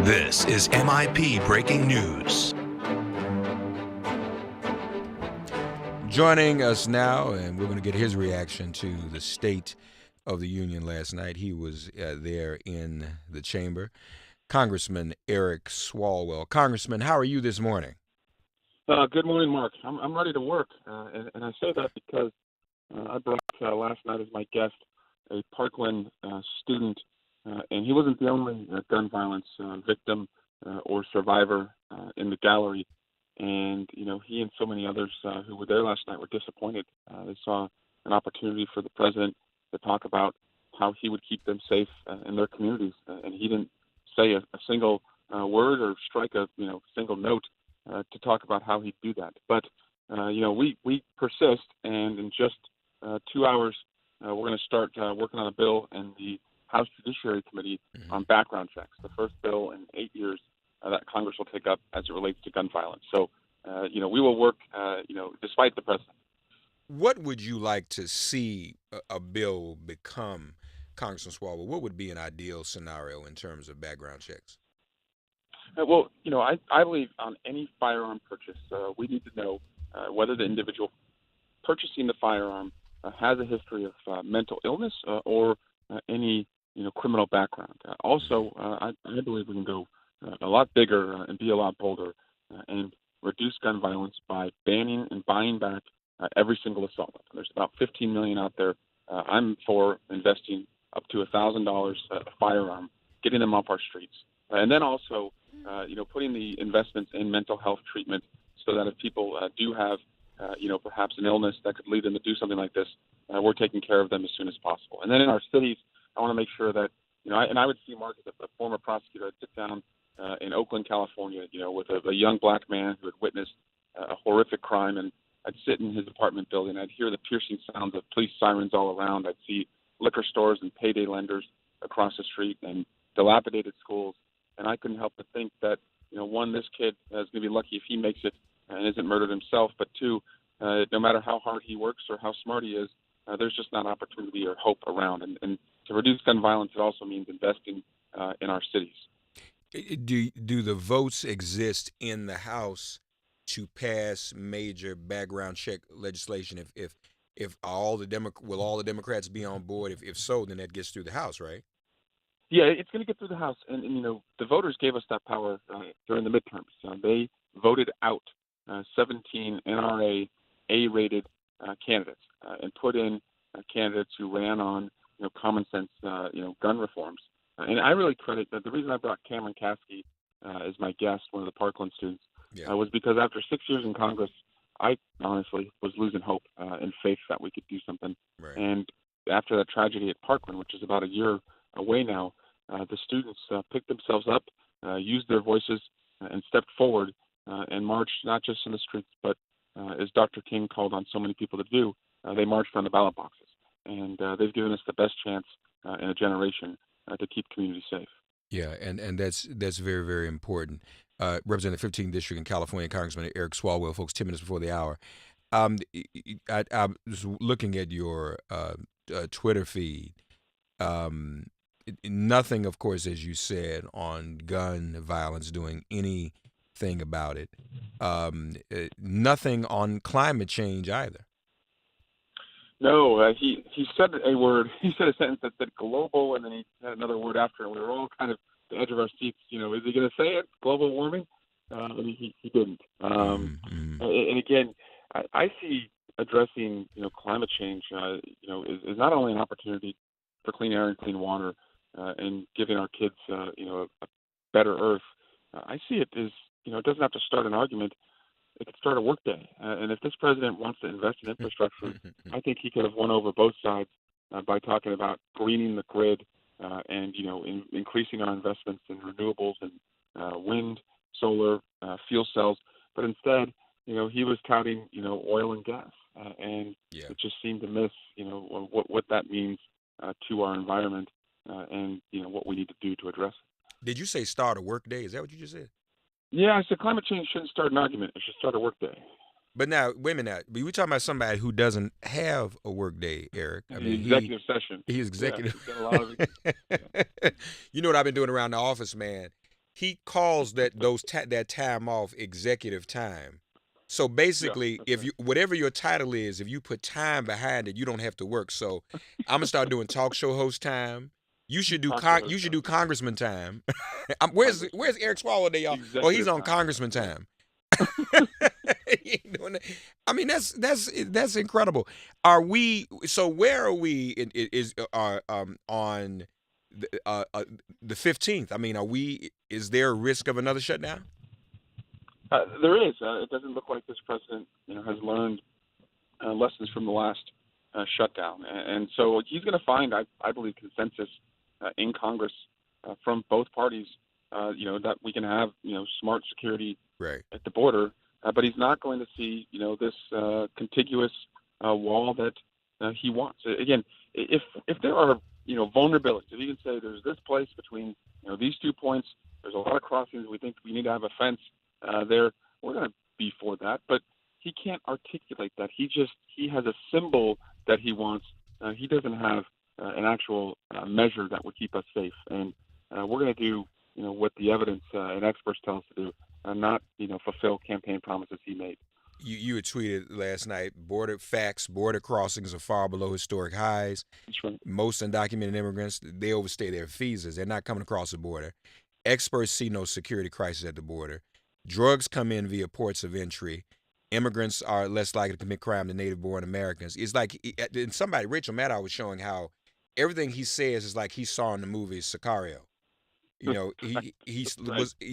This is MIP Breaking News. Joining us now, and we're going to get his reaction to the State of the Union last night. He was there in the chamber. Congressman Eric Swalwell. Congressman, how are you this morning? Good morning, Mark. I'm ready to work, and I say that because I brought last night as my guest a Parkland student, and he wasn't the only gun violence victim or survivor in the gallery. And, you know, he and so many others who were there last night were disappointed. They saw an opportunity for the president to talk about how he would keep them safe in their communities. And he didn't say a single word or strike a single note to talk about how he'd do that. But, we persist, and in just 2 hours, we're going to start working on a bill in the House Judiciary Committee on background checks, the first bill in 8 years that Congress will take up as it relates to gun violence. So, we will work, despite the president. What would you like to see a bill become, Congressman Swalwell? What would be an ideal scenario in terms of background checks? I believe on any firearm purchase, we need to know whether the individual purchasing the firearm has a history of mental illness or any, criminal background. I believe we can go a lot bigger and be a lot bolder and reduce gun violence by banning and buying back every single assault weapon. There's about 15 million out there. I'm for investing up to $1,000 a firearm, getting them off our streets. And then also, putting the investments in mental health treatment so that if people do have, perhaps an illness that could lead them to do something like this, we're taking care of them as soon as possible. And then in our cities, I want to make sure that, I would see Mark as a former prosecutor. I'd sit down in Oakland, California, with a young black man who had witnessed a horrific crime, and I'd sit in his apartment building. I'd hear the piercing sounds of police sirens all around. I'd see liquor stores and payday lenders across the street and dilapidated schools. And I couldn't help but think that, one, this kid is going to be lucky if he makes it and isn't murdered himself. But two, no matter how hard he works or how smart he is, there's just not opportunity or hope around. And to reduce gun violence, it also means investing in our cities. Do the votes exist in the House to pass major background check legislation? If all the will all the Democrats be on board? If so, then that gets through the House, right? Yeah, it's going to get through the House, and the voters gave us that power during the midterms. They voted out 17 NRA A-rated candidates and put in candidates who ran on common sense gun reforms. And I really credit that. The reason I brought Cameron Caskey as my guest, one of the Parkland students, was because after 6 years in Congress, I honestly was losing hope and faith that we could do something. Right. And after that tragedy at Parkland, which is about a year away now, the students picked themselves up, used their voices, and stepped forward and marched not just in the streets, but as Dr. King called on so many people to do, they marched on the ballot boxes. And they've given us the best chance in a generation to keep communities safe. Yeah, and that's very, very important. Representing the 15th District in California, Congressman Eric Swalwell, folks, 10 minutes before the hour. I was looking at your Twitter feed. Nothing, of course, as you said, on gun violence, doing anything about it. Nothing on climate change either. No, he said a word. He said a sentence that said global, and then he had another word after, and we were all kind of at the edge of our seats. Is he going to say it? Global warming? And he didn't. And again, I see addressing climate change is not only an opportunity for clean air and clean water and giving our kids a better earth. I see it as it doesn't have to start an argument. It could start a workday. And if this president wants to invest in infrastructure, I think he could have won over both sides by talking about greening the grid and, increasing our investments in renewables and wind, solar, fuel cells. But instead, he was touting, oil and gas. And it just seemed to miss, what that means to our environment and, what we need to do to address it. Did you say start a workday? Is that what you just said? Yeah, I said climate change shouldn't start an argument. It should start a workday. But now, wait a minute. We're talking about somebody who doesn't have a work day, Eric. I mean, executive session. He's executive. Yeah, he's got a lot of it. You know what I've been doing around the office, man, he calls that time off executive time. So basically, that's if right. you whatever your title is, if you put time behind it, you don't have to work. So I'm gonna start doing talk show host time. You should do Talk to host you should do time. congressman time. Where's Congressman. Eric Swalwell Day, y'all? Oh, he's Executive on time. congressman Yeah. time. He ain't doing that. I mean, that's incredible. Are we? So where are we? On the 15th? I mean, are we? Is there a risk of another shutdown? There is. It doesn't look like this president, has learned lessons from the last shutdown, and so he's going to find, I believe, consensus in Congress from both parties. That we can have, smart security Right. at the border, but he's not going to see, this contiguous wall that he wants. Again, if there are, vulnerabilities, if you can say there's this place between, these 2 points, there's a lot of crossings. We think we need to have a fence there. We're going to be for that, but he can't articulate that. He has a symbol that he wants. He doesn't have an actual measure that would keep us safe, and we're going to do, what the evidence and experts tell us to do, not, fulfill campaign promises he made. You had tweeted last night, border crossings are far below historic highs. That's right. Most undocumented immigrants, they overstay their visas. They're not coming across the border. Experts see no security crisis at the border. Drugs come in via ports of entry. Immigrants are less likely to commit crime than native-born Americans. It's like, and somebody, Rachel Maddow, was showing how everything he says is like he saw in the movie Sicario. He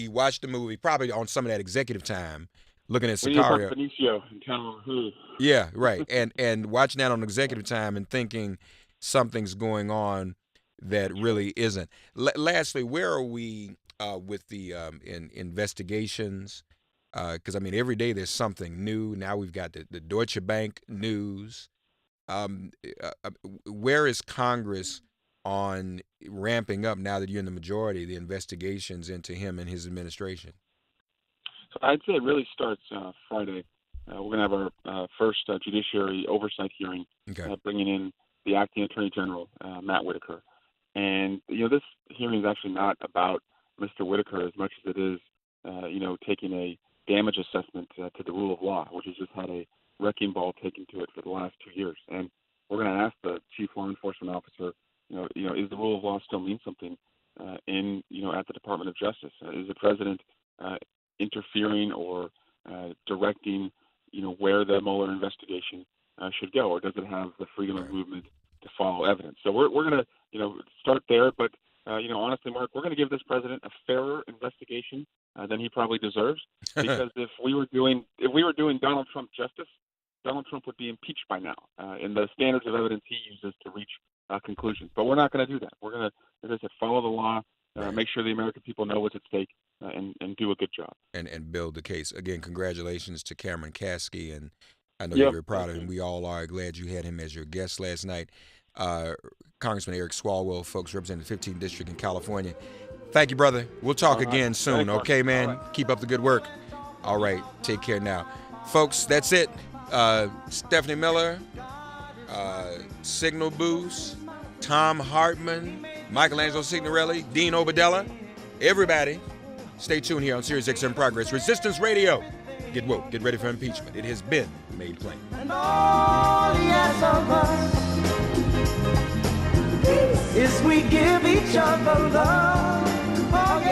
watched the movie probably on some of that executive time, looking at We need to talk Sicario. to Benicio and tell him who. Yeah, right. And watching that on executive time and thinking something's going on that really isn't. Lastly, where are we with the investigations? Because I mean, every day there's something new. Now we've got the Deutsche Bank news. Where is Congress on ramping up, now that you're in the majority, the investigations into him and his administration? So I'd say it really starts Friday. We're going to have our first judiciary oversight hearing, Okay. Bringing in the acting attorney general, Matt Whitaker. And, this hearing is actually not about Mr. Whitaker as much as it is, taking a damage assessment to the rule of law, which has just had a wrecking ball taken to it for the last 2 years. And we're going to ask the chief law enforcement officer, is the rule of law still mean something at the Department of Justice? Is the president interfering or directing, where the Mueller investigation should go, or does it have the freedom of movement to follow evidence? So we're going to, start there. But, honestly, Mark, we're going to give this president a fairer investigation than he probably deserves, because if we were doing Donald Trump justice, Donald Trump would be impeached by now in the standards of evidence he uses to reach conclusions. But we're not going to do that. We're going to, as I said, follow the law, make sure the American people know what's at stake, and do a good job. And build the case. Again, congratulations to Cameron Kasky, and I know you're very proud of him. We all are. Glad you had him as your guest last night. Congressman Eric Swalwell, folks, representing the 15th District in California. Thank you, brother. We'll talk again soon, okay, man? Right. Keep up the good work. All right, take care now. Folks, that's it. Stephanie Miller, Signal Boost, Tom Hartman, Michelangelo Signorelli, Dean Obadella, everybody. Stay tuned here on Sirius XM Progress Resistance Radio. Get woke. Get ready for impeachment. It has been made plain. And all he asks of us is we give each other love.